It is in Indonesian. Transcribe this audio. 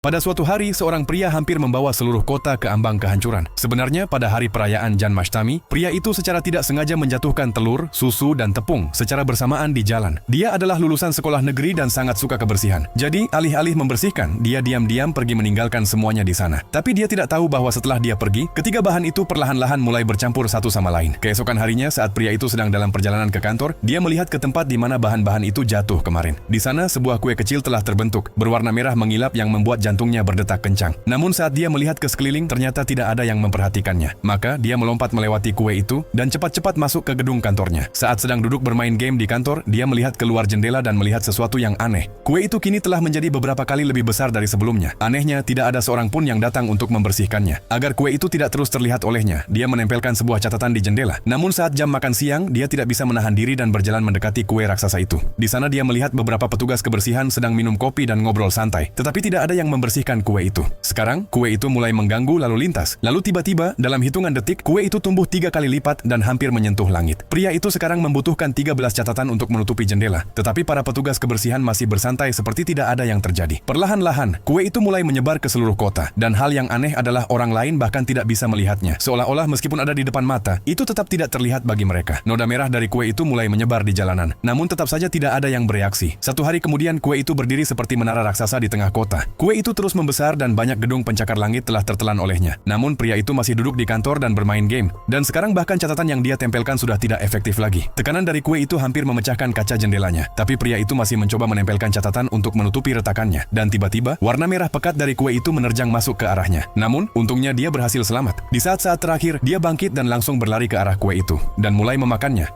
Pada suatu hari, seorang pria hampir membawa seluruh kota ke ambang kehancuran. Sebenarnya, pada hari perayaan Janmashtami, pria itu secara tidak sengaja menjatuhkan telur, susu, dan tepung secara bersamaan di jalan. Dia adalah lulusan sekolah negeri dan sangat suka kebersihan. Jadi, alih-alih membersihkan, dia diam-diam pergi meninggalkan semuanya di sana. Tapi dia tidak tahu bahwa setelah dia pergi, ketiga bahan itu perlahan-lahan mulai bercampur satu sama lain. Keesokan harinya, saat pria itu sedang dalam perjalanan ke kantor, dia melihat ke tempat di mana bahan-bahan itu jatuh kemarin. Di sana, sebuah kue kecil telah terbentuk, berwarna merah mengilap yang membuat jantungnya berdetak kencang. Namun saat dia melihat ke sekeliling, ternyata tidak ada yang memperhatikannya. Maka dia melompat melewati kue itu dan cepat-cepat masuk ke gedung kantornya. Saat sedang duduk bermain game di kantor, dia melihat keluar jendela dan melihat sesuatu yang aneh. Kue itu kini telah menjadi beberapa kali lebih besar dari sebelumnya. Anehnya, tidak ada seorang pun yang datang untuk membersihkannya. Agar kue itu tidak terus terlihat olehnya, dia menempelkan sebuah catatan di jendela. Namun saat jam makan siang, dia tidak bisa menahan diri dan berjalan mendekati kue raksasa itu. Di sana dia melihat beberapa petugas kebersihan sedang minum kopi dan ngobrol santai. Tetapi tidak ada yang membersihkan kue itu. Sekarang, kue itu mulai mengganggu lalu lintas. Lalu tiba-tiba, dalam hitungan detik, kue itu tumbuh 3 kali lipat dan hampir menyentuh langit. Pria itu sekarang membutuhkan 13 catatan untuk menutupi jendela. Tetapi para petugas kebersihan masih bersantai seperti tidak ada yang terjadi. Perlahan-lahan, kue itu mulai menyebar ke seluruh kota. Dan hal yang aneh adalah orang lain bahkan tidak bisa melihatnya. Seolah-olah meskipun ada di depan mata, itu tetap tidak terlihat bagi mereka. Noda merah dari kue itu mulai menyebar di jalanan. Namun tetap saja tidak ada yang bereaksi. Satu hari kemudian, kue itu berdiri seperti menara raksasa di tengah kota. Kue itu terus membesar dan banyak gedung pencakar langit telah tertelan olehnya. Namun pria itu masih duduk di kantor dan bermain game. Dan sekarang bahkan catatan yang dia tempelkan sudah tidak efektif lagi. Tekanan dari kue itu hampir memecahkan kaca jendelanya. Tapi pria itu masih mencoba menempelkan catatan untuk menutupi retakannya. Dan tiba-tiba, warna merah pekat dari kue itu menerjang masuk ke arahnya. Namun, untungnya dia berhasil selamat. Di saat-saat terakhir, dia bangkit dan langsung berlari ke arah kue itu. Dan mulai memakannya.